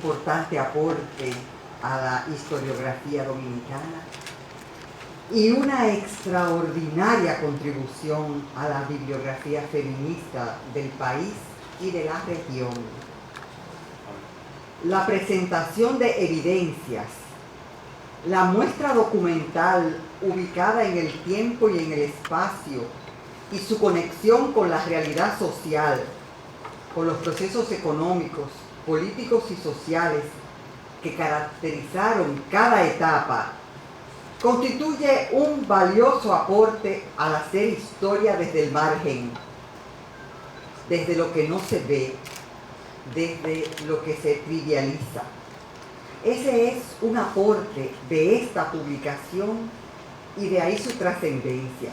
Importante aporte a la historiografía dominicana y una extraordinaria contribución a la bibliografía feminista del país y de la región. La presentación de evidencias, la muestra documental ubicada en el tiempo y en el espacio y su conexión con la realidad social, con los procesos económicos, políticos y sociales que caracterizaron cada etapa, constituye un valioso aporte al hacer historia desde el margen, desde lo que no se ve, desde lo que se trivializa. Ese es un aporte de esta publicación y de ahí su trascendencia,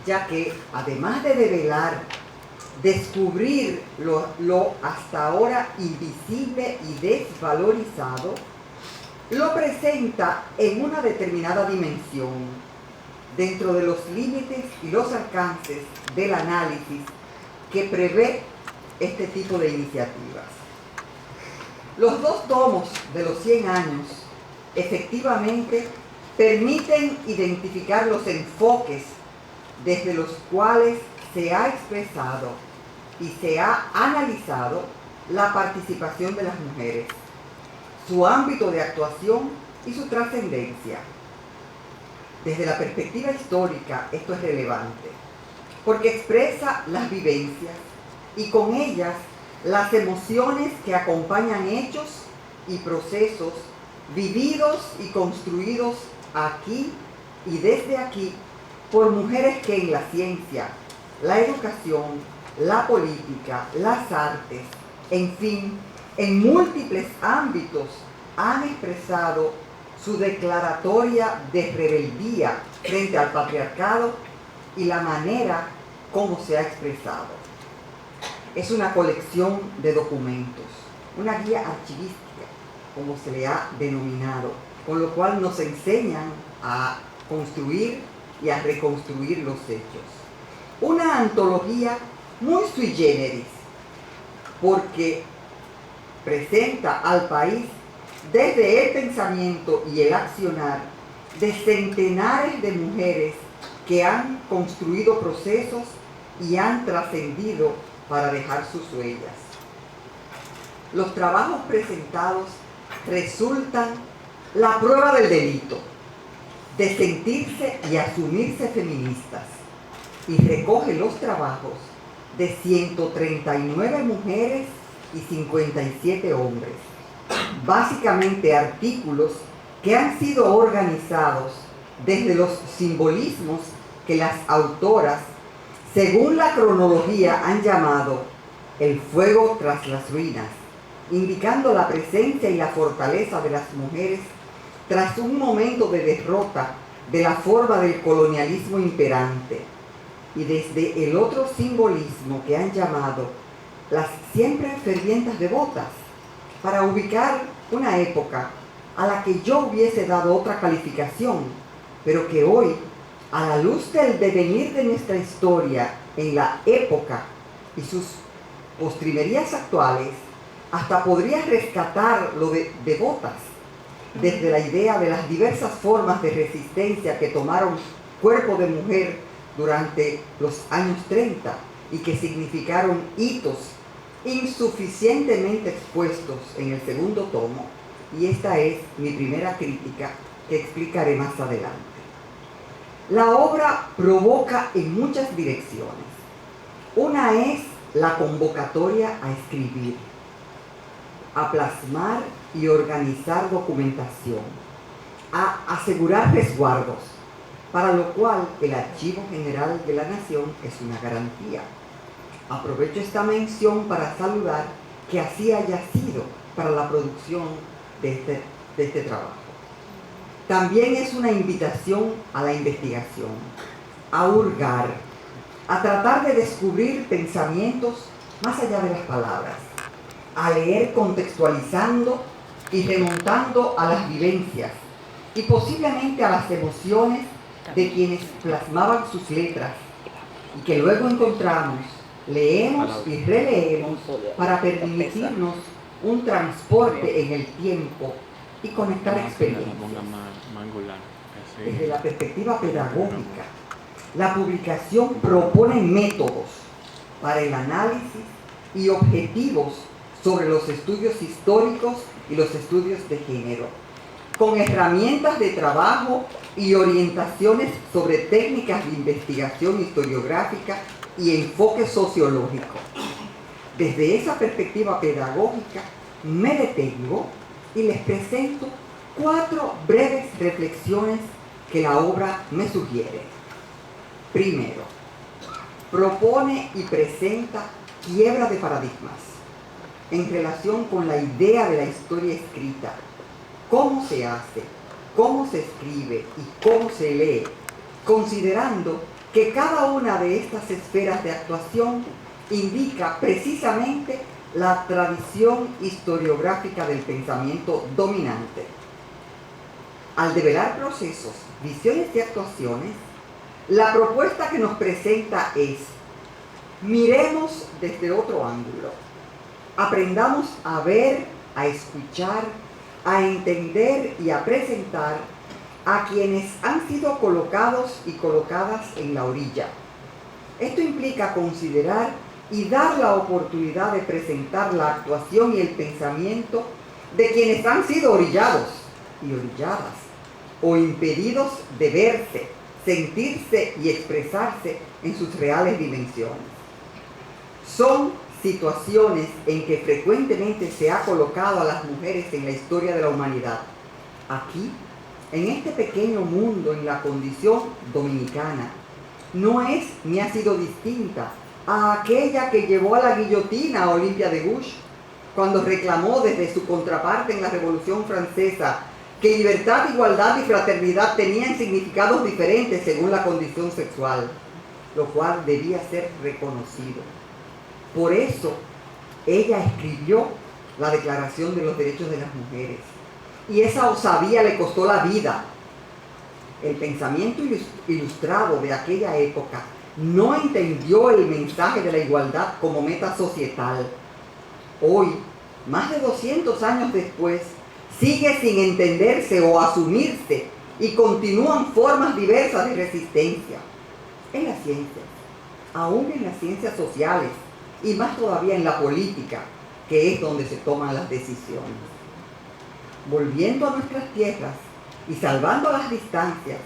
ya que además de develar, descubrir lo hasta ahora invisible y desvalorizado, lo presenta en una determinada dimensión, dentro de los límites y los alcances del análisis que prevé este tipo de iniciativas. Los dos tomos de los 100 años efectivamente permiten identificar los enfoques desde los cuales se ha expresado y se ha analizado la participación de las mujeres, su ámbito de actuación y su trascendencia. Desde la perspectiva histórica esto es relevante, porque expresa las vivencias y con ellas las emociones que acompañan hechos y procesos vividos y construidos aquí y desde aquí por mujeres que en la ciencia, la educación, la política, las artes, en fin, en múltiples ámbitos han expresado su declaratoria de rebeldía frente al patriarcado y la manera como se ha expresado. Es una colección de documentos, una guía archivística, como se le ha denominado, con lo cual nos enseñan a construir y a reconstruir los hechos. Una antología muy sui generis, porque presenta al país desde el pensamiento y el accionar de centenares de mujeres que han construido procesos y han trascendido para dejar sus huellas. Los trabajos presentados resultan la prueba del delito, de sentirse y asumirse feministas, y recoge los trabajos de 139 mujeres y 57 hombres, básicamente artículos que han sido organizados desde los simbolismos que las autoras, según la cronología, han llamado el fuego tras las ruinas, indicando la presencia y la fortaleza de las mujeres tras un momento de derrota de la forma del colonialismo imperante, y desde el otro simbolismo que han llamado las siempre fervientes devotas, para ubicar una época a la que yo hubiese dado otra calificación, pero que hoy, a la luz del devenir de nuestra historia en la época y sus postrimerías actuales, hasta podría rescatar lo de devotas, desde la idea de las diversas formas de resistencia que tomaron cuerpo de mujer durante los años 30 y que significaron hitos insuficientemente expuestos en el segundo tomo, y esta es mi primera crítica que explicaré más adelante. La obra provoca en muchas direcciones. Una es la convocatoria a escribir, a plasmar y organizar documentación, a asegurar resguardos, para lo cual el Archivo General de la Nación es una garantía. Aprovecho esta mención para saludar que así haya sido para la producción de este trabajo. También es una invitación a la investigación, a hurgar, a tratar de descubrir pensamientos más allá de las palabras, a leer contextualizando y remontando a las vivencias y posiblemente a las emociones de quienes plasmaban sus letras, y que luego encontramos, leemos y releemos para permitirnos un transporte en el tiempo y conectar experiencias. Desde la perspectiva pedagógica, la publicación propone métodos para el análisis y objetivos sobre los estudios históricos y los estudios de género, con herramientas de trabajo y orientaciones sobre técnicas de investigación historiográfica y enfoque sociológico. Desde esa perspectiva pedagógica me detengo y les presento 4 breves reflexiones que la obra me sugiere. Primero, propone y presenta quiebra de paradigmas en relación con la idea de la historia escrita, cómo se hace, cómo se escribe y cómo se lee, considerando que cada una de estas esferas de actuación indica precisamente la tradición historiográfica del pensamiento dominante. Al develar procesos, visiones y actuaciones, la propuesta que nos presenta es: miremos desde otro ángulo, aprendamos a ver, a escuchar, a entender y a presentar a quienes han sido colocados y colocadas en la orilla. Esto implica considerar y dar la oportunidad de presentar la actuación y el pensamiento de quienes han sido orillados y orilladas, o impedidos de verse, sentirse y expresarse en sus reales dimensiones. Son situaciones en que frecuentemente se ha colocado a las mujeres en la historia de la humanidad. Aquí, en este pequeño mundo, en la condición dominicana, no es ni ha sido distinta a aquella que llevó a la guillotina a Olimpia de Gouges, cuando reclamó desde su contraparte en la Revolución Francesa que libertad, igualdad y fraternidad tenían significados diferentes según la condición sexual, lo cual debía ser reconocido. Por eso, ella escribió la Declaración de los Derechos de las Mujeres, y esa osadía le costó la vida. El pensamiento ilustrado de aquella época no entendió el mensaje de la igualdad como meta societal. Hoy, más de 200 años después, sigue sin entenderse o asumirse y continúan formas diversas de resistencia. En las ciencias, aún en las ciencias sociales y más todavía en la política, que es donde se toman las decisiones. Volviendo a nuestras tierras y salvando las distancias,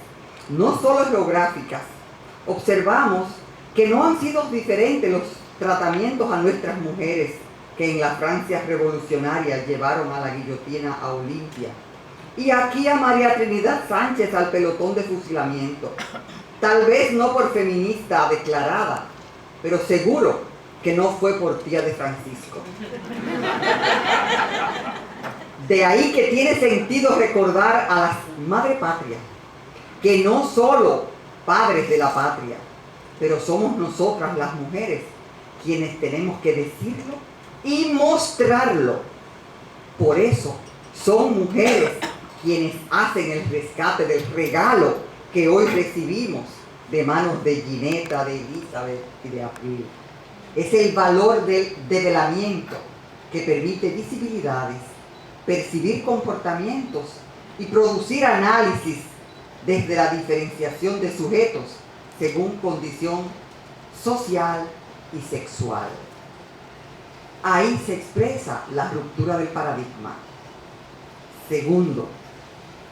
no solo geográficas, observamos que no han sido diferentes los tratamientos a nuestras mujeres que en la Francia revolucionaria llevaron a la guillotina a Olimpia, y aquí a María Trinidad Sánchez al pelotón de fusilamiento, tal vez no por feminista declarada, pero seguro que no fue por tía de Francisco. De ahí que tiene sentido recordar a las madre patria, que no solo padres de la patria, pero somos nosotras las mujeres quienes tenemos que decirlo y mostrarlo. Por eso son mujeres quienes hacen el rescate del regalo que hoy recibimos de manos de Gineta, de Elizabeth y de April. Es el valor del develamiento que permite visibilidades, percibir comportamientos y producir análisis desde la diferenciación de sujetos según condición social y sexual. Ahí se expresa la ruptura del paradigma. Segundo,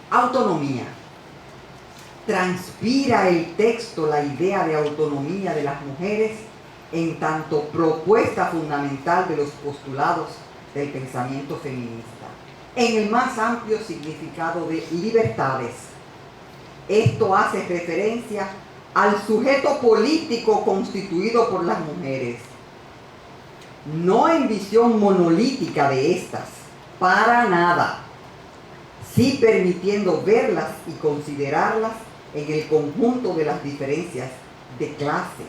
autonomía. Transpira el texto la idea de autonomía de las mujeres en tanto propuesta fundamental de los postulados del pensamiento feminista, en el más amplio significado de libertades. Esto hace referencia al sujeto político constituido por las mujeres, no en visión monolítica de estas, para nada, sí permitiendo verlas y considerarlas en el conjunto de las diferencias de clase,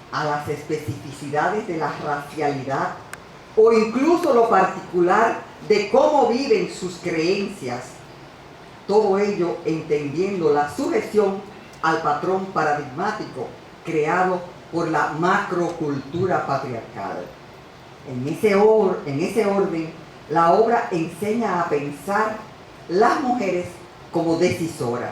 a las especificidades de la racialidad o incluso lo particular de cómo viven sus creencias, todo ello entendiendo la sujeción al patrón paradigmático creado por la macrocultura patriarcal. En ese orden, la obra enseña a pensar las mujeres como decisoras.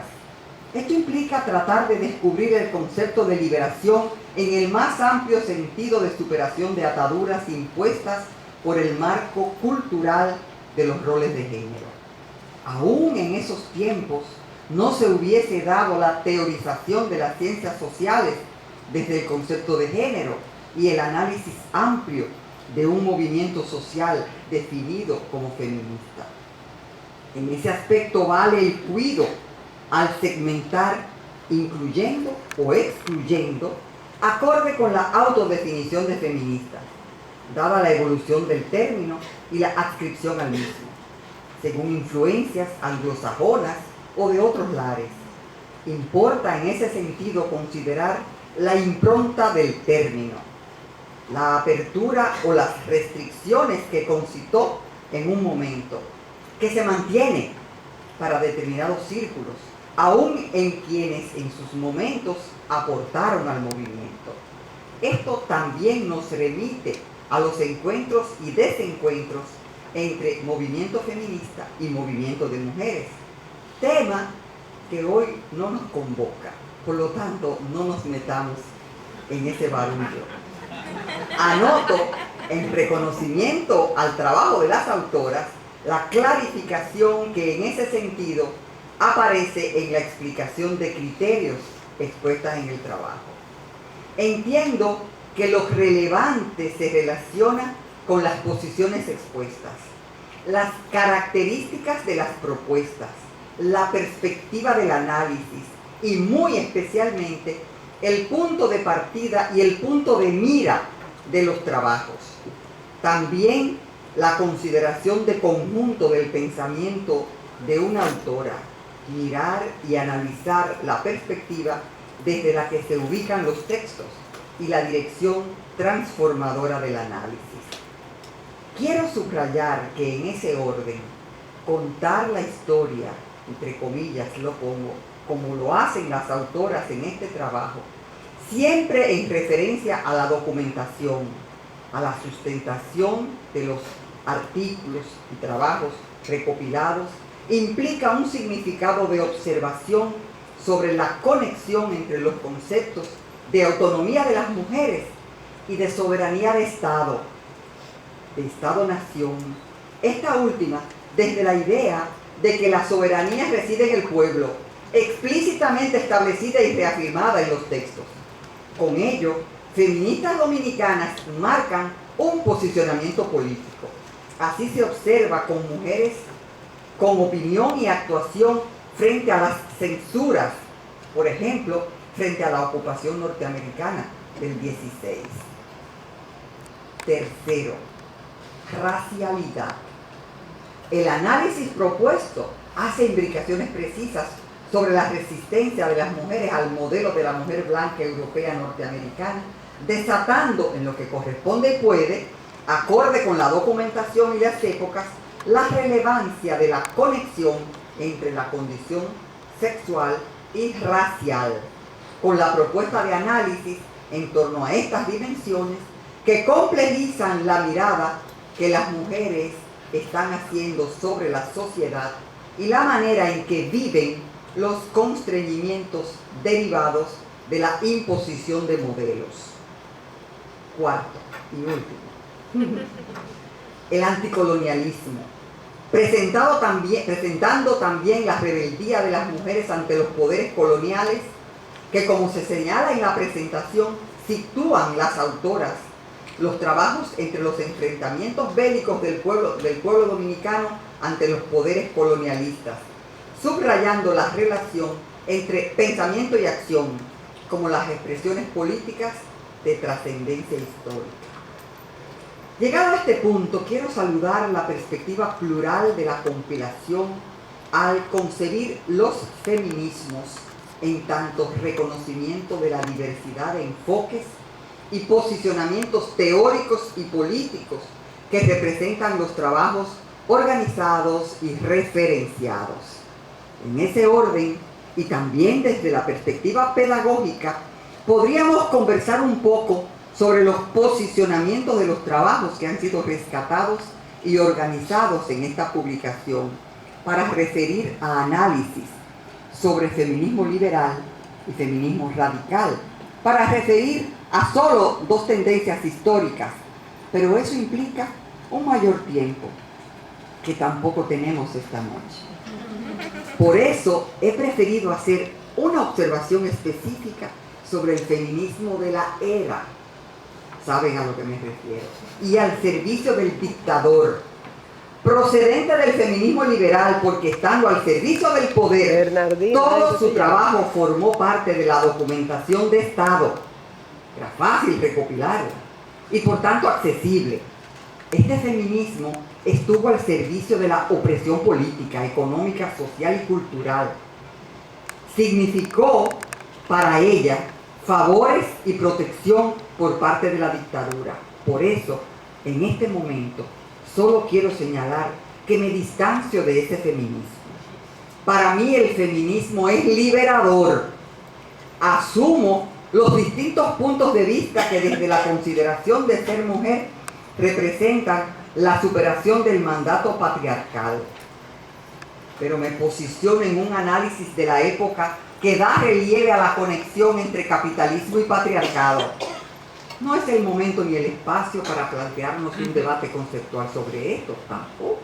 Esto implica tratar de descubrir el concepto de liberación en el más amplio sentido de superación de ataduras impuestas por el marco cultural de los roles de género. Aún en esos tiempos no se hubiese dado la teorización de las ciencias sociales desde el concepto de género y el análisis amplio de un movimiento social definido como feminista. En ese aspecto vale el cuidado al segmentar incluyendo o excluyendo acorde con la autodefinición de feminista, dada la evolución del término y la adscripción al mismo, según influencias anglosajonas o de otros lares. Importa en ese sentido considerar la impronta del término, la apertura o las restricciones que concitó en un momento, que se mantiene para determinados círculos, aún en quienes en sus momentos aportaron al movimiento. Esto también nos remite a los encuentros y desencuentros entre movimiento feminista y movimiento de mujeres, tema que hoy no nos convoca, por lo tanto no nos metamos en ese barullo. Anoto en reconocimiento al trabajo de las autoras la clarificación que en ese sentido aparece en la explicación de criterios expuestas en el trabajo. Entiendo que lo relevante se relaciona con las posiciones expuestas, las características de las propuestas, la perspectiva del análisis y muy especialmente el punto de partida y el punto de mira de los trabajos. También la consideración de conjunto del pensamiento de una autora, mirar y analizar la perspectiva desde la que se ubican los textos y la dirección transformadora del análisis. Quiero subrayar que en ese orden, contar la historia, entre comillas lo pongo, como lo hacen las autoras en este trabajo, siempre en referencia a la documentación, a la sustentación de los artículos y trabajos recopilados, implica un significado de observación sobre la conexión entre los conceptos de autonomía de las mujeres y de soberanía de Estado, de Estado-nación. Esta última, desde la idea de que la soberanía reside en el pueblo, explícitamente establecida y reafirmada en los textos. Con ello, feministas dominicanas marcan un posicionamiento político. Así se observa con mujeres con opinión y actuación frente a las censuras, por ejemplo, frente a la ocupación norteamericana del 16. Tercero, racialidad. El análisis propuesto hace imbricaciones precisas sobre la resistencia de las mujeres al modelo de la mujer blanca europea norteamericana, desatando en lo que corresponde y puede, acorde con la documentación y las épocas, la relevancia de la conexión entre la condición sexual y racial, con la propuesta de análisis en torno a estas dimensiones que complejizan la mirada que las mujeres están haciendo sobre la sociedad y la manera en que viven los constreñimientos derivados de la imposición de modelos. Cuarto y último, el anticolonialismo, presentando también la rebeldía de las mujeres ante los poderes coloniales que, como se señala en la presentación, sitúan las autoras los trabajos entre los enfrentamientos bélicos del pueblo dominicano ante los poderes colonialistas, subrayando la relación entre pensamiento y acción como las expresiones políticas de trascendencia histórica. Llegado a este punto, quiero saludar la perspectiva plural de la compilación al concebir los feminismos en tanto reconocimiento de la diversidad de enfoques y posicionamientos teóricos y políticos que representan los trabajos organizados y referenciados. En ese orden, y también desde la perspectiva pedagógica, podríamos conversar un poco sobre los posicionamientos de los trabajos que han sido rescatados y organizados en esta publicación para referir a análisis sobre feminismo liberal y feminismo radical, para referir a solo dos tendencias históricas, pero eso implica un mayor tiempo que tampoco tenemos esta noche. Por eso he preferido hacer una observación específica sobre el feminismo de la era, saben a lo que me refiero, y al servicio del dictador, procedente del feminismo liberal, porque estando al servicio del poder, todo su trabajo formó parte de la documentación de Estado. Era fácil recopilarla y por tanto accesible. Este feminismo estuvo al servicio de la opresión política, económica, social y cultural. Significó para ella favores y protección por parte de la dictadura. Por eso, en este momento, solo quiero señalar que me distancio de ese feminismo. Para mí el feminismo es liberador. Asumo los distintos puntos de vista que desde la consideración de ser mujer representan la superación del mandato patriarcal. Pero me posiciono en un análisis de la época que da relieve a la conexión entre capitalismo y patriarcado. No es el momento ni el espacio para plantearnos un debate conceptual sobre esto, tampoco.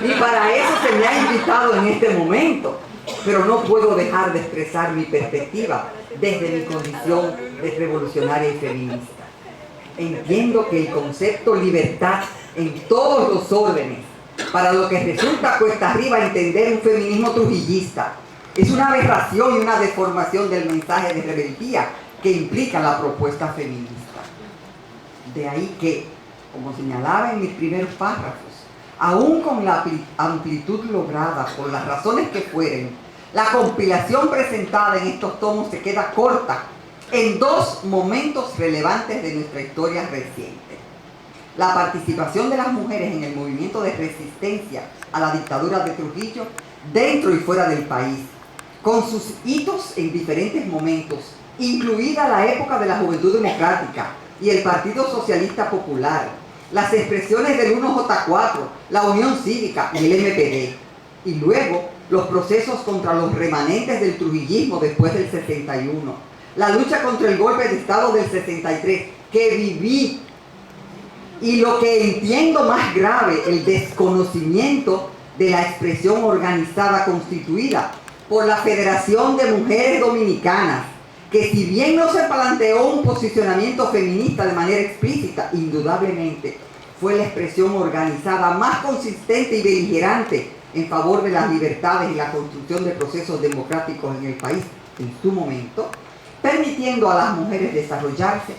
Y para eso se me ha invitado en este momento. Pero no puedo dejar de expresar mi perspectiva desde mi condición de revolucionaria y feminista. Entiendo que el concepto libertad en todos los órdenes, para lo que resulta cuesta arriba entender un feminismo trujillista, es una aberración y una deformación del mensaje de rebeldía que implica la propuesta feminista. De ahí que, como señalaba en mis primeros párrafos, aún con la amplitud lograda por las razones que fueren, la compilación presentada en estos tomos se queda corta en dos momentos relevantes de nuestra historia reciente. La participación de las mujeres en el movimiento de resistencia a la dictadura de Trujillo dentro y fuera del país, con sus hitos en diferentes momentos, incluida la época de la Juventud Democrática y el Partido Socialista Popular, las expresiones del 1J4, la Unión Cívica y el MPD, y luego los procesos contra los remanentes del trujillismo después del 61, la lucha contra el golpe de Estado del 63, que viví, y lo que entiendo más grave, el desconocimiento de la expresión organizada constituida por la Federación de Mujeres Dominicanas, que si bien no se planteó un posicionamiento feminista de manera explícita, indudablemente fue la expresión organizada más consistente y beligerante en favor de las libertades y la construcción de procesos democráticos en el país en su momento, permitiendo a las mujeres desarrollarse